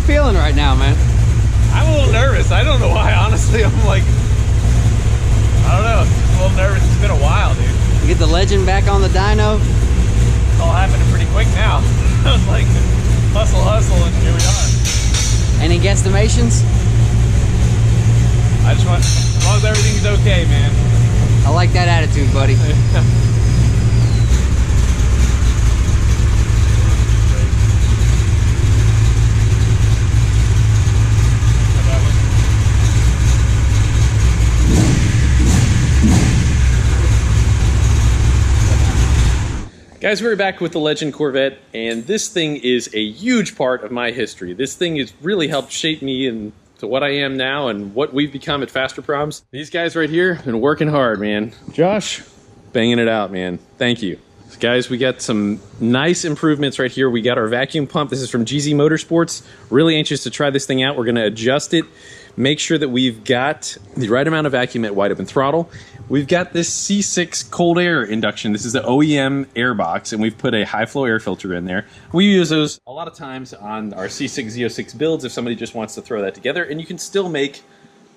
feeling right now, man? I'm a little nervous. I don't know why, honestly. I'm like, I don't know. I'm a little nervous. It's been a while, dude. You get the Legend back on the dyno. It's all happening pretty quick now. I was like, hustle, and here we are. Any guesstimations? I just want, as long as everything's okay, man. I like that attitude, buddy. Guys, we're back with the Legend Corvette, and this thing is a huge part of my history. This thing has really helped shape me into what I am now and what we've become at Fasterproms. These guys right here have been working hard, man. Josh, banging it out, man. Thank you. So guys, we got some nice improvements right here. We got our vacuum pump. This is from GZ Motorsports. Really anxious to try this thing out. We're gonna adjust it, make sure that we've got the right amount of vacuum at wide open throttle. We've got this C6 cold air induction. This is the OEM air box, and we've put a high flow air filter in there. We use those a lot of times on our C6 Z06 builds if somebody just wants to throw that together, and you can still make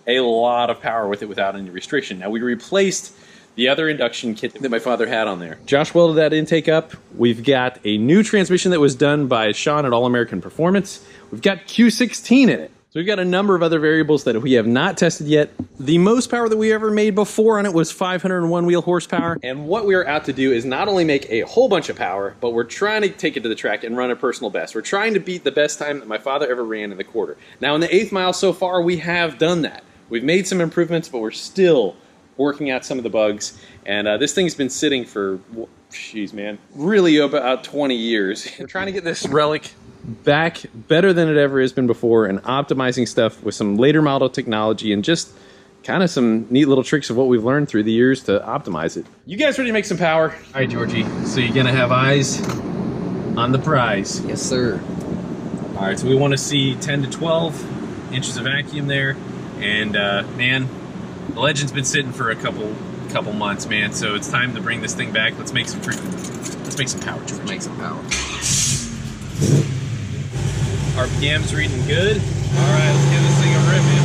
a lot of power with it without any restriction. Now, we replaced the other induction kit that my father had on there. Josh welded that intake up. We've got a new transmission that was done by Sean at All American Performance. We've got Q16 in it. So we've got a number of other variables that we have not tested yet. The most power that we ever made before on it was 501 wheel horsepower. And what we are out to do is not only make a whole bunch of power, but we're trying to take it to the track and run a personal best. We're trying to beat the best time that my father ever ran in the quarter. Now in the 8th mile so far, we have done that. We've made some improvements, but we're still working out some of the bugs. And this thing's been sitting for, geez, man, really about 20 years. We're trying to get this relic back better than it ever has been before, and optimizing stuff with some later model technology and just kind of some neat little tricks of what we've learned through the years to optimize it. You guys ready to make some power? All right, Georgie, so you're gonna have eyes on the prize. Yes, sir. All right, so we want to see 10 to 12 inches of vacuum there, and man, the Legend's been sitting for a couple months, man, so it's time to bring this thing back. Let's make some power, Georgie. Let's make some power. RPM's reading good. All right, let's give this thing a rip, man.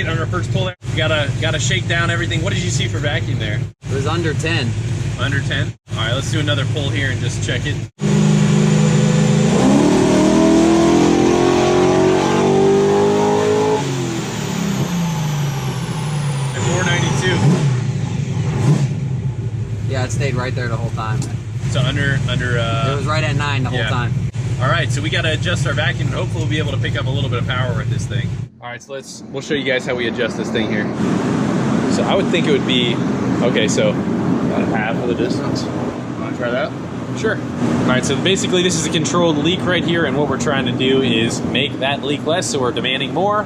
On our first pull, we gotta shake down everything. What did you see for vacuum there? It was under 10. Under 10? All right, let's do another pull here and just check it. 492. Yeah, it stayed right there the whole time. So under it was right at 9 the whole time. All right, so we got to adjust our vacuum, and hopefully we'll be able to pick up a little bit of power with this thing. All right, so we'll show you guys how we adjust this thing here. So I would think it would be, okay, so about half of the distance. Want to try that? Sure. All right, so basically this is a controlled leak right here, and what we're trying to do is make that leak less, so we're demanding more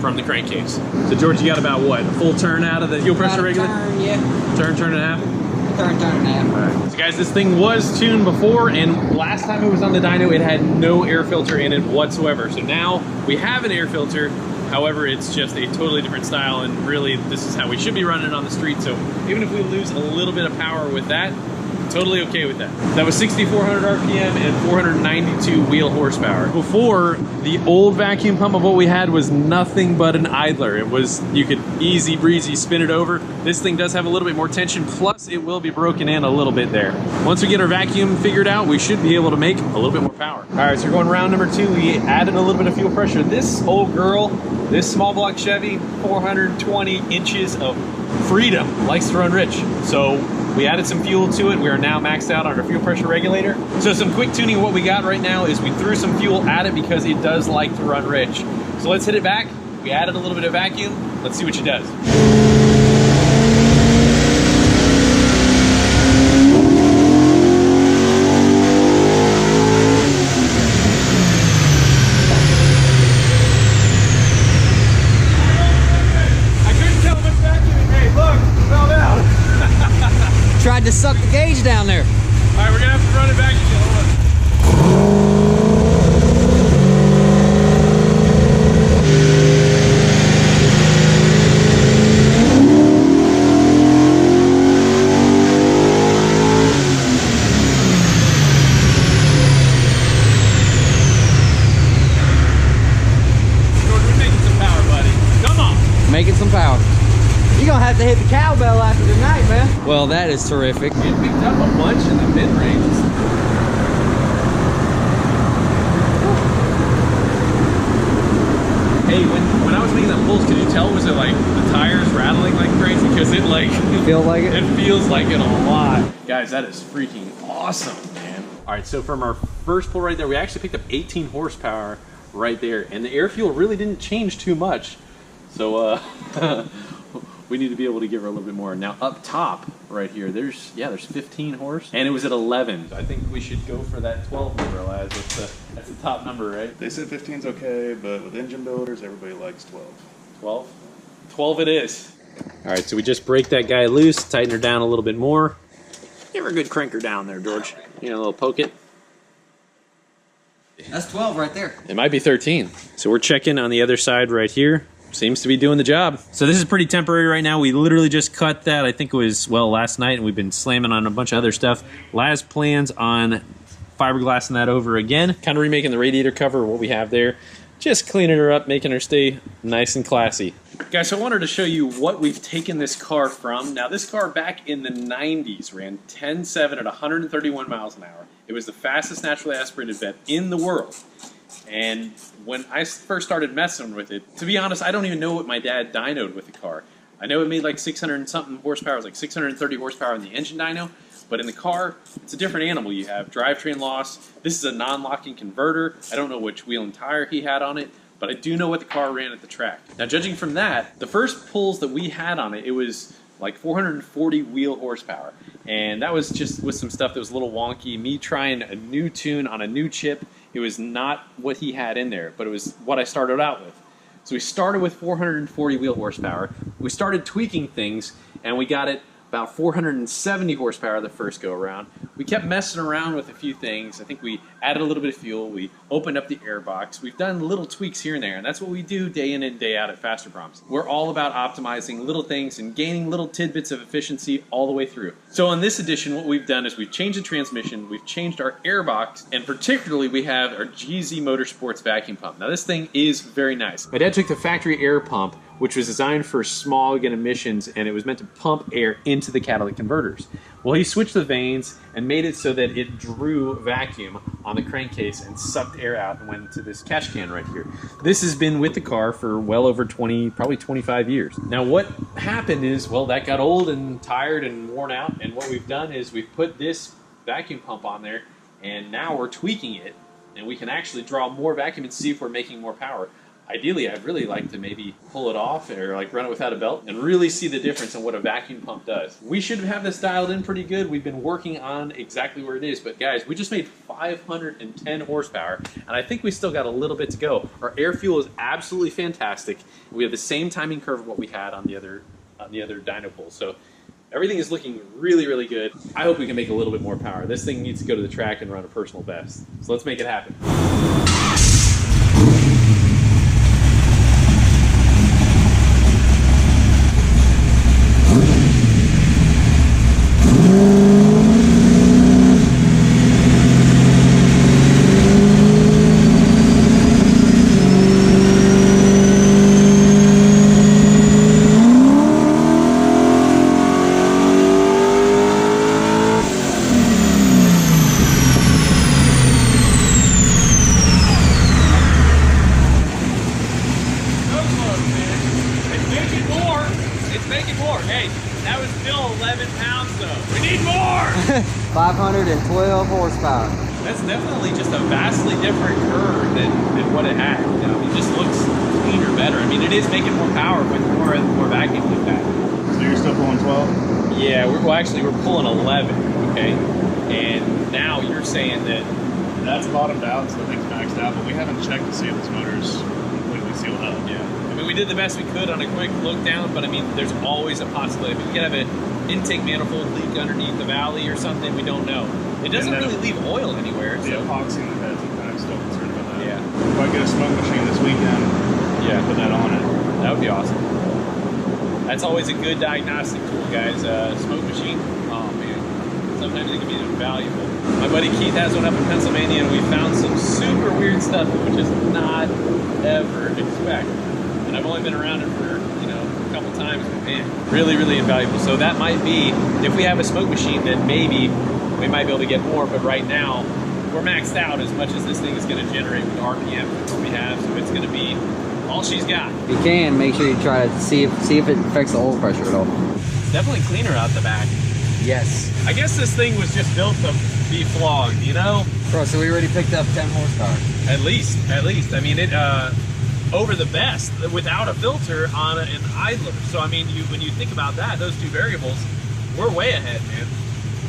from the crankcase. So George, you got about what, a full turn out of the fuel pressure regulator? Turn, yeah. Turn and a half? Turn and a half. All right. So guys, this thing was tuned before, and last time it was on the dyno, it had no air filter in it whatsoever. So now we have an air filter. However, it's just a totally different style, and really this is how we should be running it on the street. So even if we lose a little bit of power with that, totally okay with that. That was 6,400 RPM and 492 wheel horsepower. Before, the old vacuum pump of what we had was nothing but an idler. It was, you could easy breezy spin it over. This thing does have a little bit more tension, plus it will be broken in a little bit there. Once we get our vacuum figured out, we should be able to make a little bit more power. All right, so we're going round number 2. We added a little bit of fuel pressure. This old girl, this small block Chevy, 420 inches of freedom, likes to run rich. So we added some fuel to it. We are now maxed out on our fuel pressure regulator. So some quick tuning, what we got right now is we threw some fuel at it because it does like to run rich. So let's hit it back. We added a little bit of vacuum. Let's see what she does. Tried to suck the gauge down there. All right, we're gonna have to run it back again. Hold on. Making some power. You're gonna have to hit the cowbell after tonight, man. Well, that is terrific. We picked up a bunch in the mid-range. Hey, when I was making that pulse, could you tell, was it like the tires rattling like crazy? Because it like... You feel like it? It feels like it a lot. Guys, that is freaking awesome, man. All right, so from our first pull right there, we actually picked up 18 horsepower right there. And the air fuel really didn't change too much. So we need to be able to give her a little bit more. Now up top right here, there's 15 horse, and it was at 11. I think we should go for that 12 number, Laz. That's the top number, right? They said 15's okay, but with engine builders, everybody likes 12. 12? 12 it is. All right, so we just break that guy loose, tighten her down a little bit more. Give her a good cranker down there, George. You know, a little poke it. That's 12 right there. It might be 13. So we're checking on the other side right here. Seems to be doing the job. So this is pretty temporary right now. We literally just cut that, I think it was, well, last night, and we've been slamming on a bunch of other stuff. Laz plans on fiberglassing that over again, kind of remaking the radiator cover, what we have there, just cleaning her up, making her stay nice and classy. Guys, so I wanted to show you what we've taken this car from. Now, this car back in the 90s ran 10.7 at 131 miles an hour. It was the fastest naturally aspirated vet in the world. And when I first started messing with it, to be honest, I don't even know what my dad dynoed with the car. I know it made like 600 and something horsepower. It was like 630 horsepower in the engine dyno. But in the car, it's a different animal. You have drivetrain loss. This is a non-locking converter. I don't know which wheel and tire he had on it, but I do know what the car ran at the track. Now, judging from that, the first pulls that we had on it, it was like 440 wheel horsepower. And that was just with some stuff that was a little wonky. Me trying a new tune on a new chip. It was not what he had in there, but it was what I started out with. So we started with 440 wheel horsepower. We started tweaking things, and we got it about 470 horsepower the first go around. We kept messing around with a few things. I think we added a little bit of fuel. We opened up the air box. We've done little tweaks here and there, and that's what we do day in and day out at Fasterproms. We're all about optimizing little things and gaining little tidbits of efficiency all the way through. So on this edition, what we've done is we've changed the transmission, we've changed our air box, and particularly we have our GZ Motorsports vacuum pump. Now this thing is very nice. My dad took the factory air pump, which was designed for smog and emissions, and it was meant to pump air into the catalytic converters. Well, he switched the vanes and made it so that it drew vacuum on the crankcase and sucked air out and went into this catch can right here. This has been with the car for well over 20, probably 25 years. Now, what happened is, well, that got old and tired and worn out, and what we've done is we've put this vacuum pump on there, and now we're tweaking it, and we can actually draw more vacuum and see if we're making more power. Ideally, I'd really like to maybe pull it off or like run it without a belt and really see the difference in what a vacuum pump does. We should have this dialed in pretty good. We've been working on exactly where it is, but guys, we just made 510 horsepower, and I think we still got a little bit to go. Our air fuel is absolutely fantastic. We have the same timing curve of what we had on the other dyno pulls. So everything is looking really, really good. I hope we can make a little bit more power. This thing needs to go to the track and run a personal best. So let's make it happen. Hey, that was still 11 pounds though. We need more! 512 horsepower. That's definitely just a vastly different curve than what it had. You know, it just looks cleaner, better. I mean, it is making more power with more vacuum with that. So you're still pulling 12? Yeah, we're pulling 11, okay? And now you're saying that that's bottomed out, so the thing's maxed out, but we haven't checked to see if this motor's completely sealed up. Yeah. I mean, mean, we did the best we could on a quick look down, but I mean, there's always a possibility. We could have an intake manifold leak underneath the valley or something, we don't know. It doesn't really leave oil anywhere. The epoxy in the heads, I'm kind of still concerned about that. Yeah. If I get a smoke machine this weekend, put that on it. That would be awesome. That's always a good diagnostic tool, guys. Smoke machine, oh man, sometimes it can be invaluable. My buddy Keith has one up in Pennsylvania, and we found some super weird stuff that we just not ever expect. And I've only been around it for, you know, a couple times, but man, really, really invaluable. So that might be, if we have a smoke machine, then maybe we might be able to get more, but right now, we're maxed out as much as this thing is going to generate with the RPM that we have, so it's going to be all she's got. If you can, make sure you try to see if it affects the oil pressure at all. It's definitely cleaner out the back. Yes. I guess this thing was just built to be flogged, you know? Bro, so we already picked up 10 horsepower. At least. I mean, it over the best without a filter on an idler. So I mean, when you think about that, those two variables, we're way ahead, man.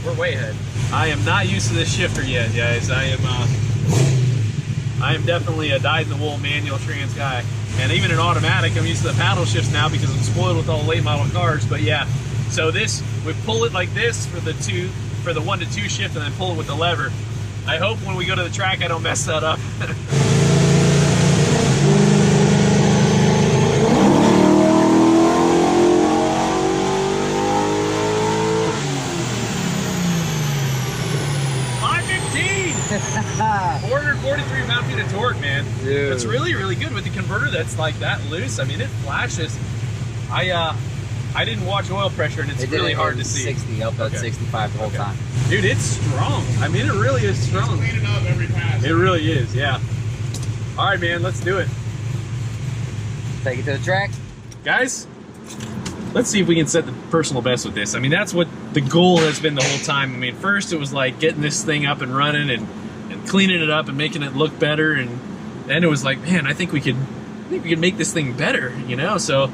We're way ahead. I am not used to this shifter yet, guys. I am definitely a dyed-in-the-wool manual trans guy. And even in automatic, I'm used to the paddle shifts now because I'm spoiled with all the late model cars. But yeah, so this, we pull it like this for the 1 to 2 shift, and then pull it with the lever. I hope when we go to the track, I don't mess that up. $443 pound-feet of torque, man. Dude. It's really, really good with the converter that's like that loose. I mean, it flashes. I didn't watch oil pressure, and it's really hard to see. 60 up at 65 the whole time. Dude, it's strong. I mean, it really is strong. It's cleaning up every pass. It really is, yeah. All right, man, let's do it. Take it to the track. Guys, let's see if we can set the personal best with this. I mean, that's what the goal has been the whole time. I mean, first it was like getting this thing up and running and cleaning it up and making it look better, and then it was like, man, I think we could make this thing better, you know? So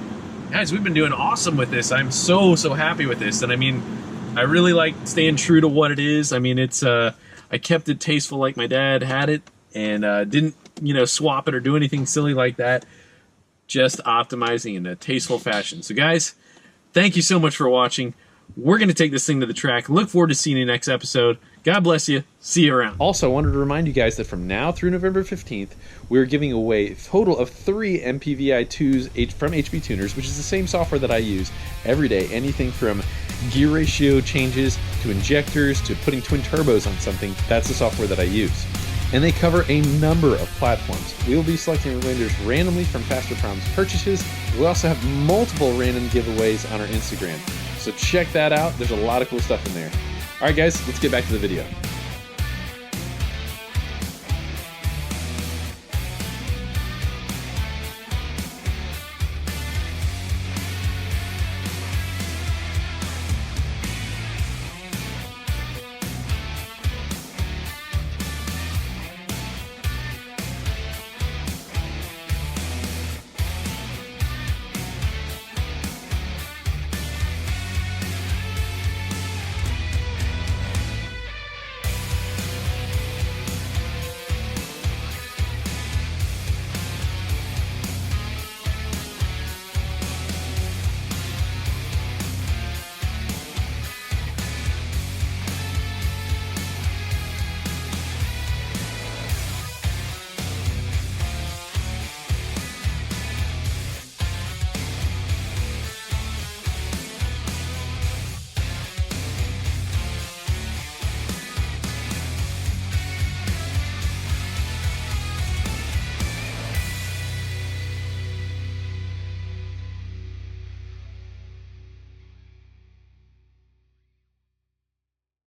guys, we've been doing awesome with this. I'm so happy with this. And I mean, I really like staying true to what it is. I mean, it's I kept it tasteful like my dad had it, and didn't, you know, swap it or do anything silly like that. Just optimizing in a tasteful fashion. So guys, thank you so much for watching. We're going to take this thing to the track. Look forward to seeing you next episode. God bless you. See you around. Also, I wanted to remind you guys that from now through November 15th, we're giving away a total of 3 MPVI2s from HB Tuners, which is the same software that I use every day. Anything from gear ratio changes to injectors to putting twin turbos on something, that's the software that I use. And they cover a number of platforms. We will be selecting remainders randomly from Fasterproms purchases. We also have multiple random giveaways on our Instagram. So check that out. There's a lot of cool stuff in there. All right, guys, let's get back to the video.